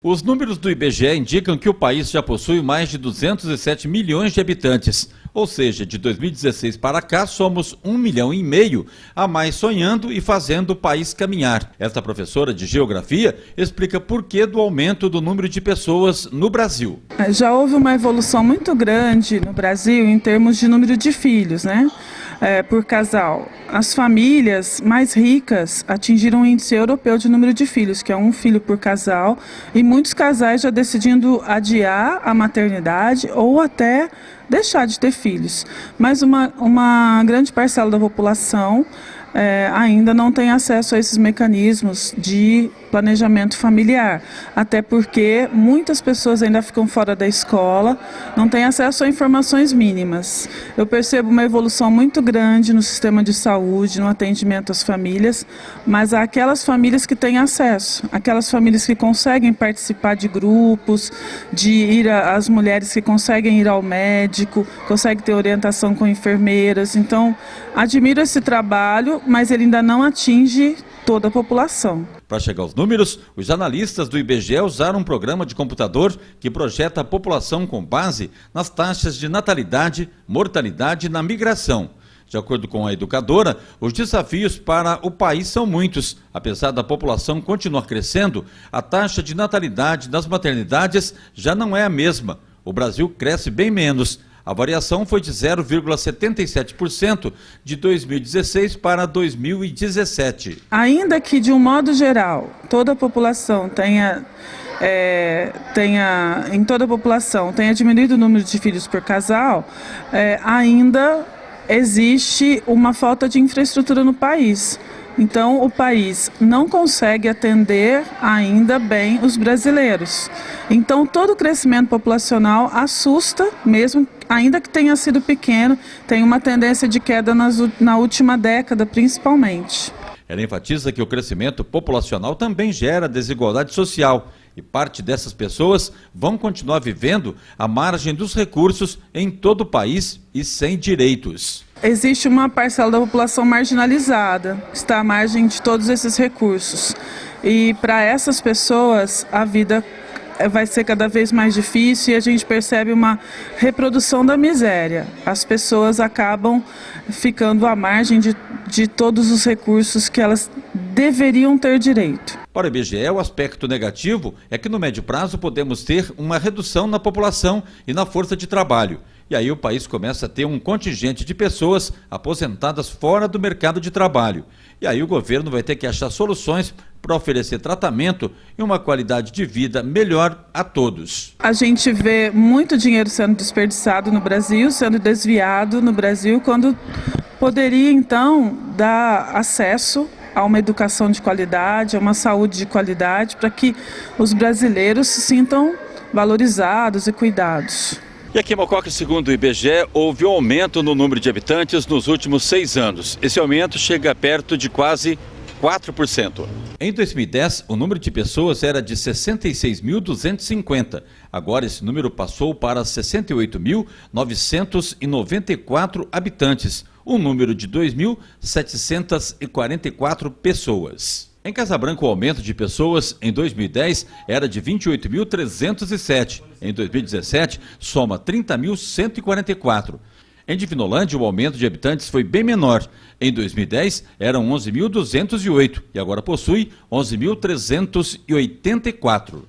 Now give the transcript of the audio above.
Os números do IBGE indicam que o país já possui mais de 207 milhões de habitantes, ou seja, de 2016 para cá somos 1,5 milhão a mais sonhando e fazendo o país caminhar. Esta professora de Geografia explica por que do aumento do número de pessoas no Brasil. Já houve uma evolução muito grande no Brasil em termos de número de filhos, né? Por casal. As famílias mais ricas atingiram o índice europeu de número de filhos, que é 1 filho por casal, e muitos casais já decidindo adiar a maternidade ou até deixar de ter filhos. Mas uma grande parcela da população ainda não tem acesso a esses mecanismos de planejamento familiar, até porque muitas pessoas ainda ficam fora da escola, não têm acesso a informações mínimas. Eu percebo uma evolução muito grande no sistema de saúde, no atendimento às famílias, mas há aquelas famílias que têm acesso, aquelas famílias que conseguem participar de grupos, as mulheres que conseguem ir ao médico, conseguem ter orientação com enfermeiras. Então, admiro esse trabalho, mas ele ainda não atinge toda a população. Para chegar aos números, os analistas do IBGE usaram um programa de computador que projeta a população com base nas taxas de natalidade, mortalidade na migração. De acordo com a educadora, os desafios para o país são muitos. Apesar da população continuar crescendo, a taxa de natalidade das maternidades já não é a mesma. O Brasil cresce bem menos. A variação foi de 0,77% de 2016 para 2017. Ainda que, de um modo geral, toda a população tenha diminuído o número de filhos por casal, ainda existe uma falta de infraestrutura no país. Então, o país não consegue atender ainda bem os brasileiros. Então, todo o crescimento populacional assusta, mesmo ainda que tenha sido pequeno, tem uma tendência de queda na última década, principalmente. Ela enfatiza que o crescimento populacional também gera desigualdade social e parte dessas pessoas vão continuar vivendo à margem dos recursos em todo o país e sem direitos. Existe uma parcela da população marginalizada, que está à margem de todos esses recursos. E para essas pessoas, a vida vai ser cada vez mais difícil e a gente percebe uma reprodução da miséria. As pessoas acabam ficando à margem de todos os recursos que elas deveriam ter direito. Para o IBGE, o aspecto negativo é que no médio prazo podemos ter uma redução na população e na força de trabalho. E aí o país começa a ter um contingente de pessoas aposentadas fora do mercado de trabalho. E aí o governo vai ter que achar soluções para oferecer tratamento e uma qualidade de vida melhor a todos. A gente vê muito dinheiro sendo desperdiçado no Brasil, sendo desviado no Brasil, quando poderia então dar acesso a uma educação de qualidade, a uma saúde de qualidade, para que os brasileiros se sintam valorizados e cuidados. E aqui em Mococa, segundo o IBGE, houve um aumento no número de habitantes nos últimos 6 anos. Esse aumento chega perto de quase 4%. Em 2010, o número de pessoas era de 66.250. Agora esse número passou para 68.994 habitantes, um número de 2.744 pessoas. Em Casabranca, o aumento de pessoas em 2010 era de 28.307. Em 2017, soma 30.144. Em Divinolândia, o aumento de habitantes foi bem menor. Em 2010, eram 11.208 e agora possui 11.384.